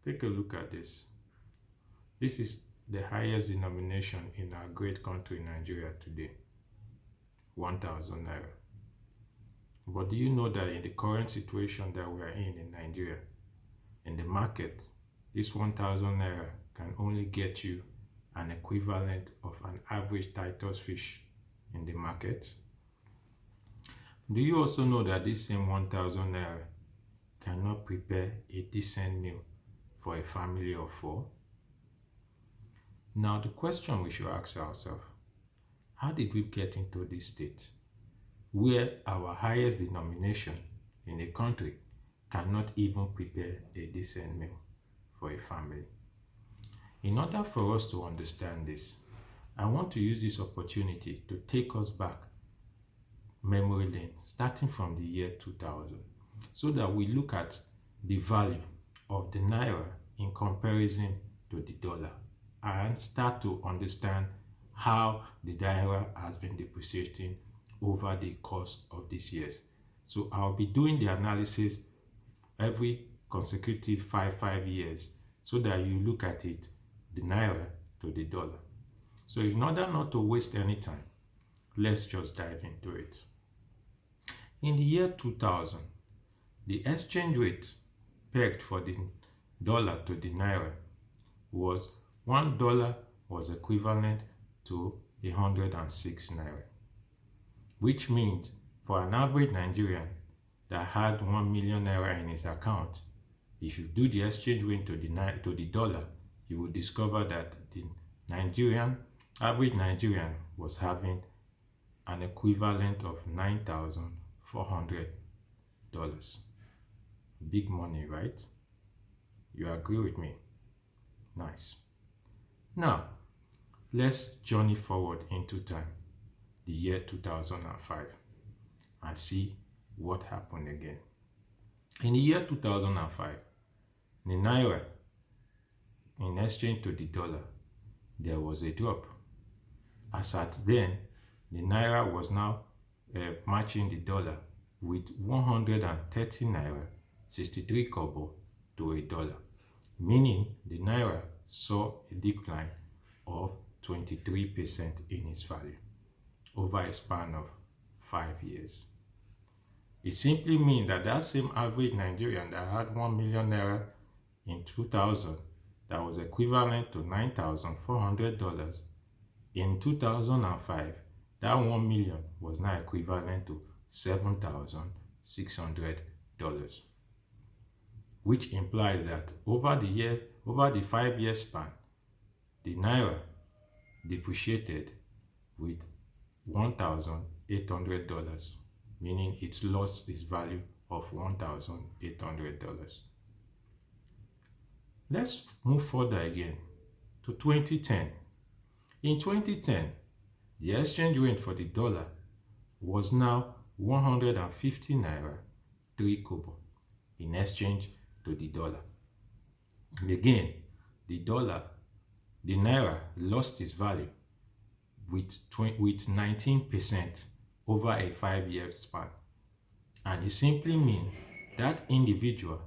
Take a look at this. This is the highest denomination in our great country, Nigeria, today, 1,000 naira. But do you know that in the current situation that we are in Nigeria, in the market, this 1,000 naira can only get you an equivalent of an average Titus fish in the market? Do you also know that this same 1,000 naira cannot prepare a decent meal for a family of 4? Now, the question we should ask ourselves, how did we get into this state where our highest denomination in a country cannot even prepare a decent meal for a family? In order for us to understand this, I want to use this opportunity to take us back memory lane, starting from the year 2000, so that we look at the value of the naira in comparison to the dollar and start to understand how the naira has been depreciating over the course of these years. So I'll be doing the analysis every consecutive five years so that you look at it, the naira to the dollar. So in order not to waste any time, let's just dive into it. In the year 2000, the exchange rate pegged for the dollar to the naira was $1 was equivalent to 106 naira, which means for an average Nigerian that had 1 million naira in his account, if you do the exchange rate to the dollar, you will discover that the average Nigerian was having an equivalent of $9,400. Big money, right? You agree with me? Nice. Now, let's journey forward into time, the year 2005, and see what happened again. In the year 2005, the naira, in exchange to the dollar, there was a drop. As at then, the naira was now matching the dollar with 130 naira 63 kobo to a dollar, meaning the naira saw a decline of 23% in its value over a span of 5 years. It simply means that that same average Nigerian that had 1 million naira in 2000, that was equivalent to $9,400, in 2005, that 1 million was now equivalent to $7,600, which implies that over the 5-year span, the naira depreciated with $1,800, meaning it lost its value of $1,800. Let's move further again to 2010. In 2010, the exchange rate for the dollar was now 150 naira 3 kobo in exchange to the dollar. And again, the naira lost its value with 19% over a 5-year span. And it simply means that individual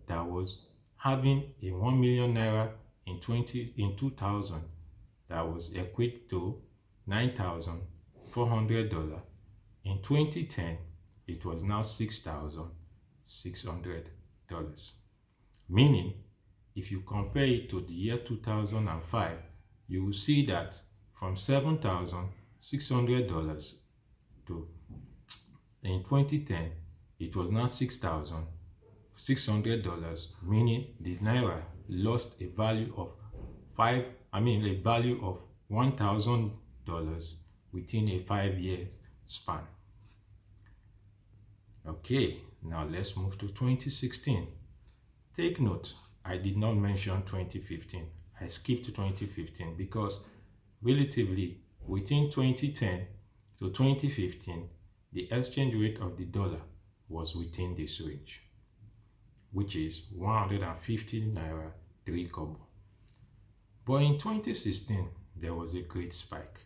that was having a 1 million naira in 2000 that was equate to $9,400, in 2010 it was now $6,600. Meaning, if you compare it to the year 2005, you will see that from $7,600 to, in 2010, it was now $6,600, meaning the naira lost a value of $1,000 within a 5-year span. Okay, now let's move to 2016. Take note, I did not mention 2015. I skipped 2015 because relatively within 2010 to 2015, the exchange rate of the dollar was within this range, which is 150 naira 3 kobo. But in 2016, there was a great spike.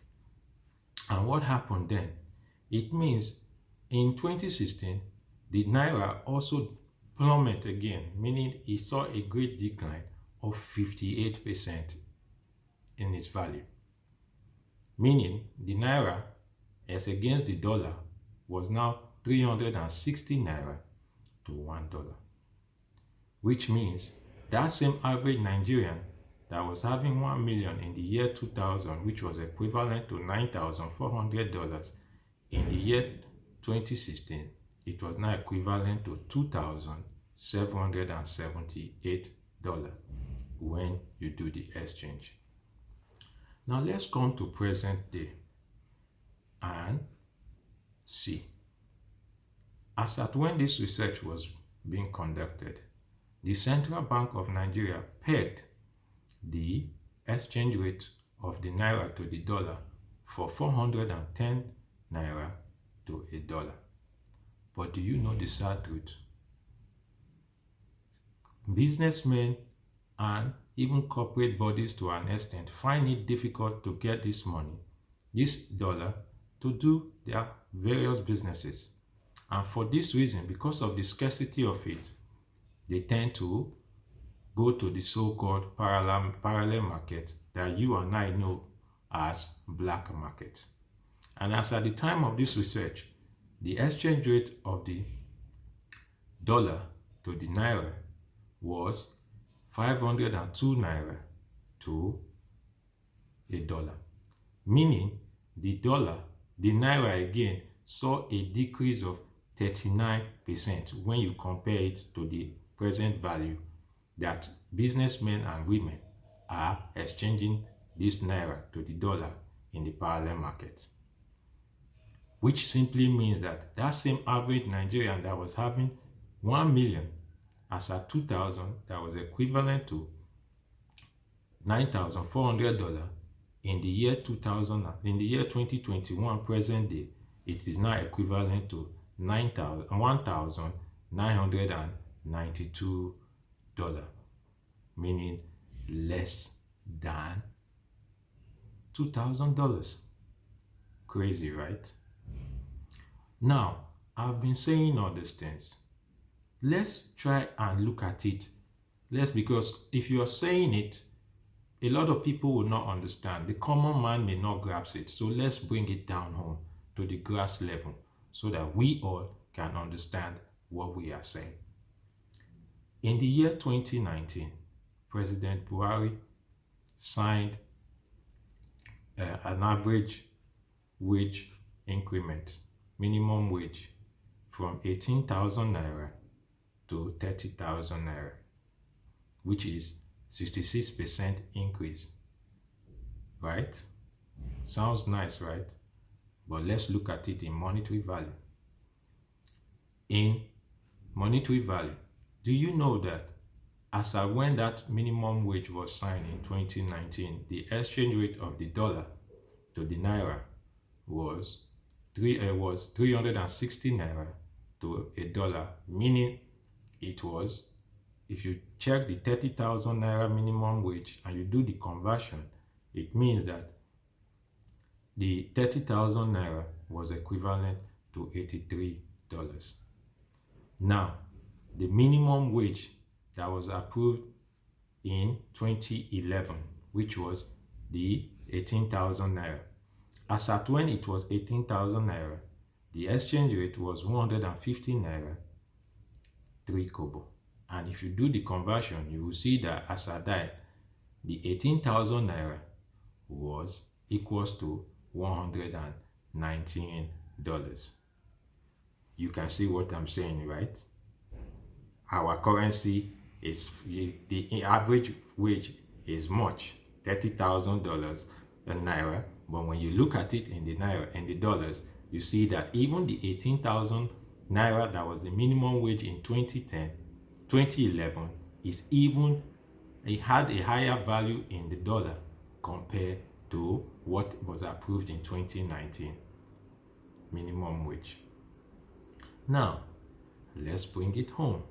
And what happened then? It means in 2016, the naira also plummet again, meaning it saw a great decline of 58% in its value. Meaning the naira as against the dollar was now 360 naira to $1. Which means that same average Nigerian that was having 1 million in the year 2000, which was equivalent to $9,400 in the year 2016, it was now equivalent to $2,778 when you do the exchange. Now let's come to present day and see. As at when this research was being conducted, the Central Bank of Nigeria pegged the exchange rate of the naira to the dollar for 410 naira to a dollar. But do you know the sad truth? Businessmen and even corporate bodies to an extent find it difficult to get this money, this dollar, to do their various businesses. And for this reason, because of the scarcity of it, they tend to go to the so-called parallel market that you and I know as black market. And as at the time of this research, the exchange rate of the dollar to the naira was 502 naira to a dollar. Meaning the naira again saw a decrease of 39% when you compare it to the present value that businessmen and women are exchanging this naira to the dollar in the parallel market. Which simply means that that same average Nigerian that was having 1 million as at 2000, that was equivalent to $9,400 in the year 2000, in the year 2021 present day, it is now equivalent to $1,992, meaning less than $2,000. Crazy, right? Now, I've been saying all these things. Let's try and look at it. Because if you are saying it, a lot of people will not understand. The common man may not grasp it. So let's bring it down home to the grass level so that we all can understand what we are saying. In the year 2019, President Buhari signed an average wage increment, minimum wage, from 18,000 naira to 30,000 naira, which is 66% increase. Right? Sounds nice, right? But let's look at it in monetary value. In monetary value, do you know that as at when that minimum wage was signed in 2019, the exchange rate of the dollar to the naira was 360 naira to a dollar, meaning it was, if you check the 30,000 naira minimum wage and you do the conversion, it means that the 30,000 naira was equivalent to $83. Now, the minimum wage that was approved in 2011, which was the 18,000 naira. As at when it was 18,000 naira, the exchange rate was 150 naira, 3 kobo. And if you do the conversion, you will see that as at that, the 18,000 naira was equals to $119. You can see what I'm saying, right? Our currency is, the average wage is much, $30,000 in naira, but when you look at it in the naira and the dollars, you see that even the 18,000 naira that was the minimum wage in 2011 is even, it had a higher value in the dollar compared to what was approved in 2019 minimum wage. Now, let's bring it home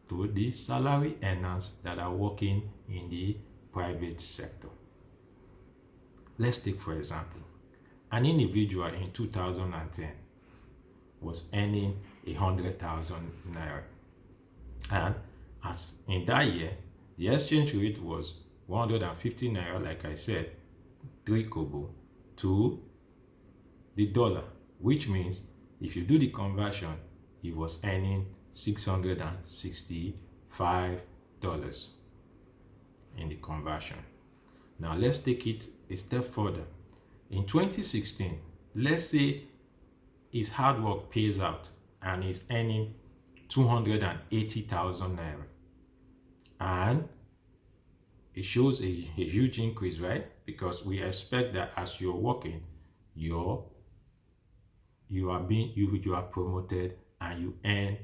to the salary earners that are working in the private sector. Let's take, for example, an individual in 2010 was earning 100,000 naira. And as in that year, the exchange rate was 150 naira, like I said, 3 kobo to the dollar, which means if you do the conversion, he was earning $665 in the conversion. Now let's take it a step further. In 2016, let's say his hard work pays out and he's earning 280,000 naira. And it shows a huge increase, right? Because we expect that as you're working, you are promoted and you earn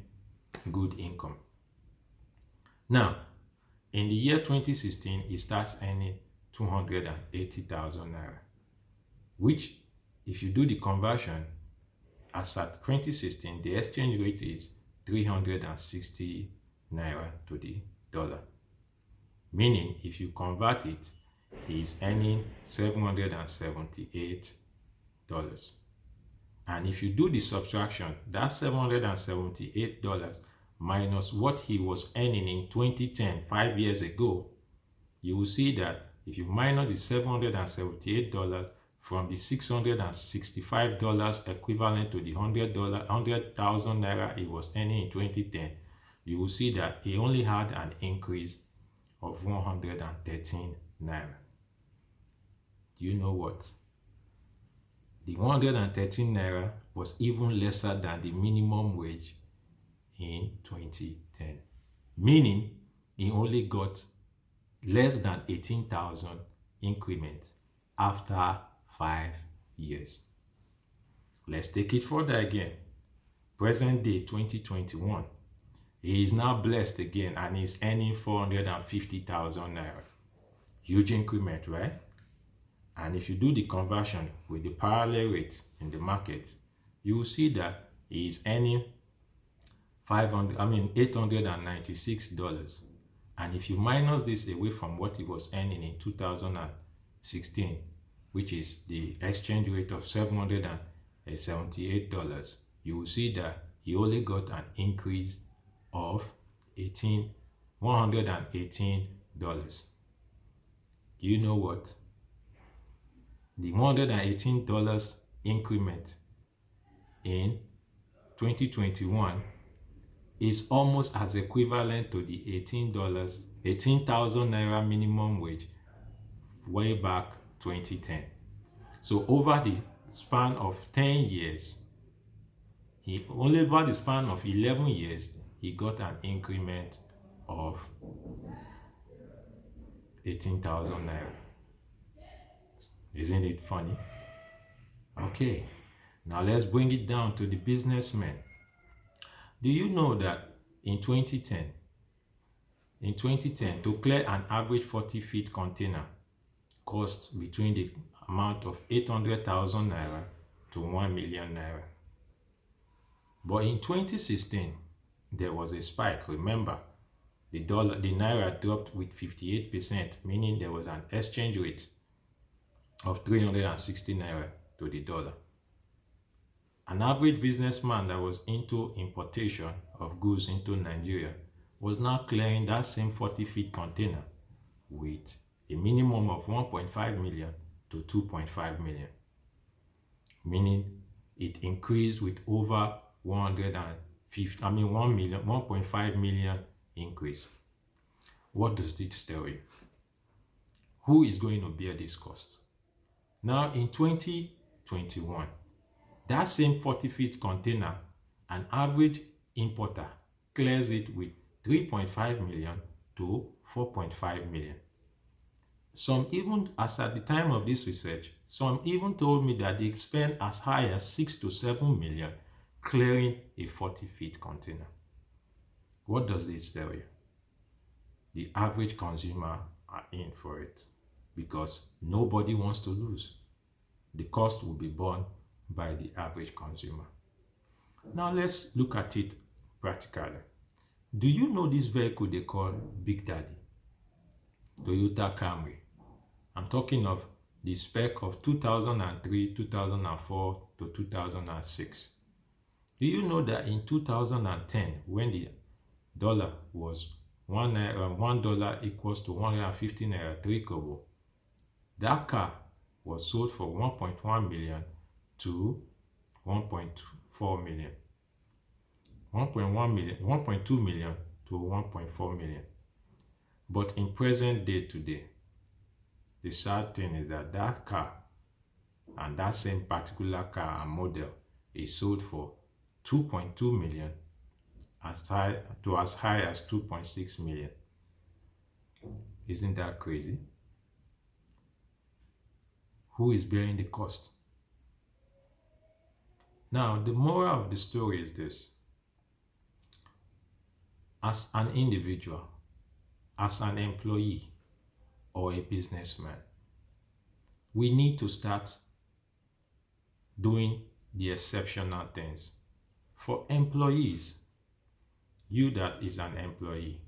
good income. Now, in the year 2016, he starts earning 280,000 naira, which, if you do the conversion, as at 2016, the exchange rate is 360 naira to the dollar. Meaning, if you convert it, he's earning $778. And if you do the subtraction, that's $778 minus what he was earning in 2010, 5 years ago, you will see that if you minus the $778 from the $665 equivalent to the $100,000 naira he was earning in 2010, you will see that he only had an increase of 113 naira. Do you know what? The 113 naira was even lesser than the minimum wage in 2010, meaning he only got less than 18,000 increment after 5 years. Let's take it further again. Present day 2021. He is now blessed again and he's earning 450,000 naira. Huge increment, right? And if you do the conversion with the parallel rate in the market, you will see that he is earning $896. And if you minus this away from what he was earning in 2016, which is the exchange rate of $778, you will see that he only got an increase of $118. Do you know what? The $118 increment in 2021 is almost as equivalent to the $18,000 naira minimum wage way back 2010. So over the span of 10 years, over the span of 11 years, he got an increment of 18,000 naira. Isn't it funny? Okay, now let's bring it down to the businessmen. Do you know that in 2010, to clear an average 40-feet container cost between the amount of 800,000 naira to 1 million naira. But in 2016, there was a spike. Remember, the naira dropped with 58%, meaning there was an exchange rate of 360 naira to the dollar. An average businessman that was into importation of goods into Nigeria was now clearing that same 40-feet container with a minimum of 1.5 million to 2.5 million, meaning it increased with over 1.5 million increase. What does this tell you? Who is going to bear this cost? Now in 2021, that same 40-feet container, an average importer clears it with 3.5 million to 4.5 million. Some even, as at the time of this research, some even told me that they spend as high as 6 to 7 million clearing a 40-feet container. What does this tell you? The average consumer are in for it because nobody wants to lose. The cost will be borne by the average consumer. Now let's look at it practically. Do you know this vehicle they call Big Daddy? Toyota Camry. I'm talking of the spec of 2003, 2004 to 2006. Do you know that in 2010, when the dollar was $1 equals to 150 naira 3 kobo. That car was sold for 1.1 million to 1.4 million. 1.1 million, 1.2 million to 1.4 million. But in present day today, the sad thing is that that car and that same particular car and model is sold for 2.2 million as high as 2.6 million. Isn't that crazy? Who is bearing the cost? Now, the moral of the story is this. As an individual, as an employee or a businessman, we need to start doing the exceptional things. For employees, you that is an employee,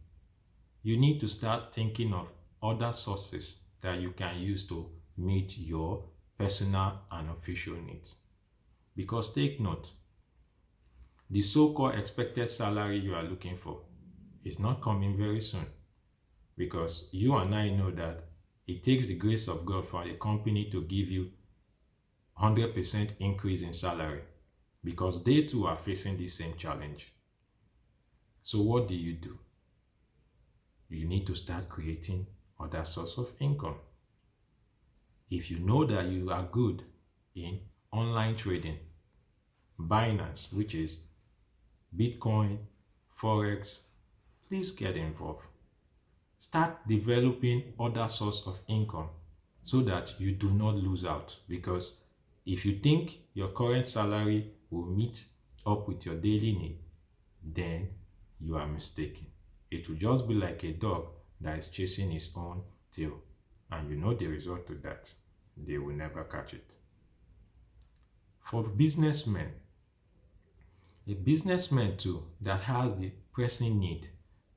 you need to start thinking of other sources that you can use to meet your personal and official needs. Because take note, the so-called expected salary you are looking for is not coming very soon. Because you and I know that it takes the grace of God for a company to give you 100% increase in salary, because they too are facing the same challenge. So what do? You need to start creating other source of income. If you know that you are good in online trading, Binance, which is Bitcoin, Forex, please get involved. Start developing other source of income so that you do not lose out. Because if you think your current salary will meet up with your daily need, then you are mistaken. It will just be like a dog that is chasing his own tail. And you know the result to that. They will never catch it. For businessmen, a businessman too that has the pressing need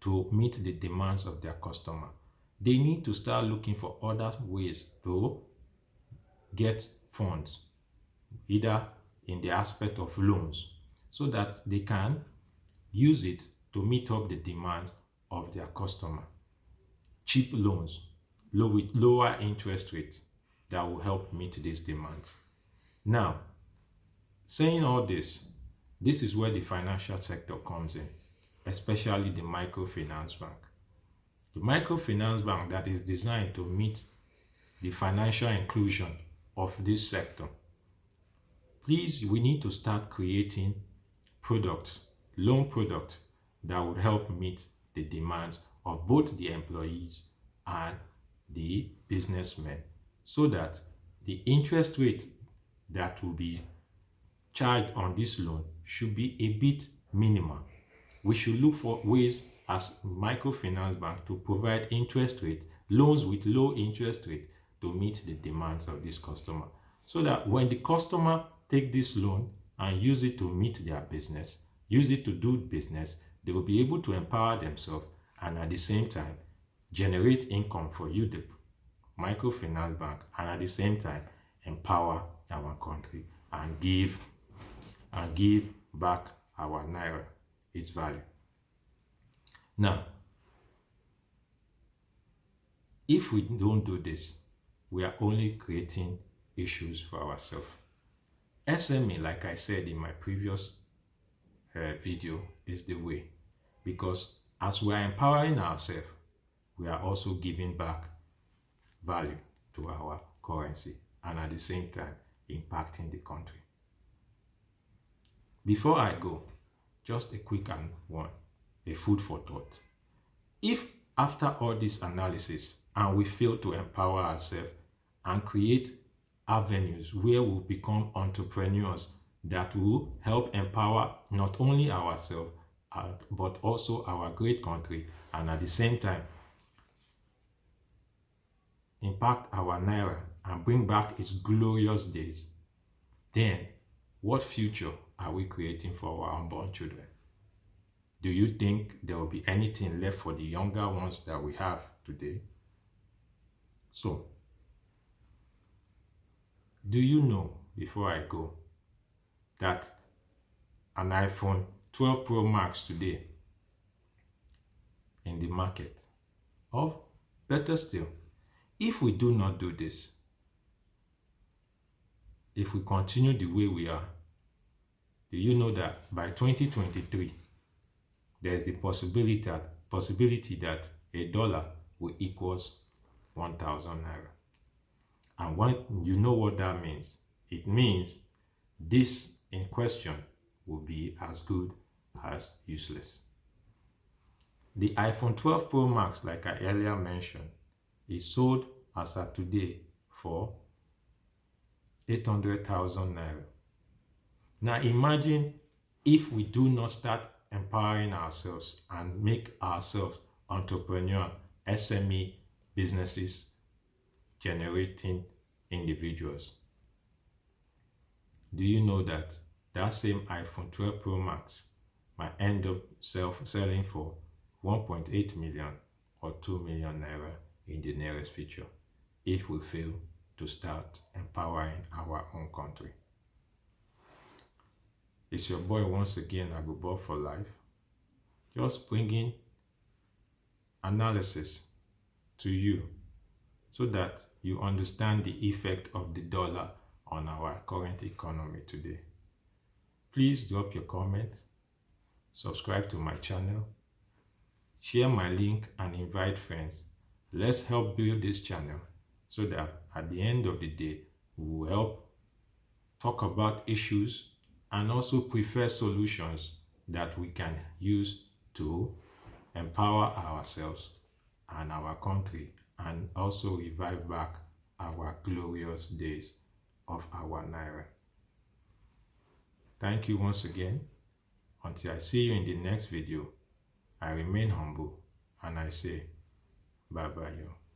to meet the demands of their customer, they need to start looking for other ways to get funds, either in the aspect of loans, so that they can use it to meet up the demands of their customer. Cheap loans with lower interest rates that will help meet these demands. Now, saying all this, this is where the financial sector comes in, especially the microfinance bank. The microfinance bank that is designed to meet the financial inclusion of this sector. Please, we need to start creating products, loan products that would help meet the demands of both the employees and the businessmen, so that the interest rate that will be charged on this loan should be a bit minimal. We should look for ways as microfinance bank to provide interest rate, loans with low interest rate to meet the demands of this customer. So that when the customer take this loan and use it to meet their business, use it to do business, they will be able to empower themselves and at the same time generate income for you, the microfinance bank, and at the same time empower our country and give back our naira its value. Now, if we don't do this, we are only creating issues for ourselves. SME, like I said in my previous video, is the way, because as we are empowering ourselves, we are also giving back value to our currency and at the same time impacting the country. Before I go, just a quick one, a food for thought. If after all this analysis and we fail to empower ourselves and create avenues where we become entrepreneurs that will help empower not only ourselves but also our great country, and at the same time impact our naira and bring back its glorious days, then what future are we creating for our unborn children? Do you think there will be anything left for the younger ones that we have today? So, do you know, before I go, that an iPhone 12 Pro Max today in the market. Or better still, if we do not do this, if we continue the way we are, do you know that by 2023, there's the possibility that a dollar will equals 1,000 naira. And when you know what that means, it means this in question will be as good as useless. The iPhone 12 Pro Max, like I earlier mentioned, is sold as of today for 800,000 naira. Now imagine if we do not start empowering ourselves and make ourselves entrepreneur, SME businesses generating individuals. Do you know that that same iPhone 12 Pro Max might end up selling for 1.8 million or 2 million naira in the nearest future if we fail to start empowering our own country? It's your boy once again, Agubo for life, just bringing analysis to you so that you understand the effect of the dollar on our current economy today. Please drop your comment, subscribe to my channel, share my link and invite friends. Let's help build this channel so that at the end of the day, we will help talk about issues and also prefer solutions that we can use to empower ourselves and our country and also revive back our glorious days of our Naira. Thank you once again. Until I see you in the next video, I remain humble and I say bye-bye.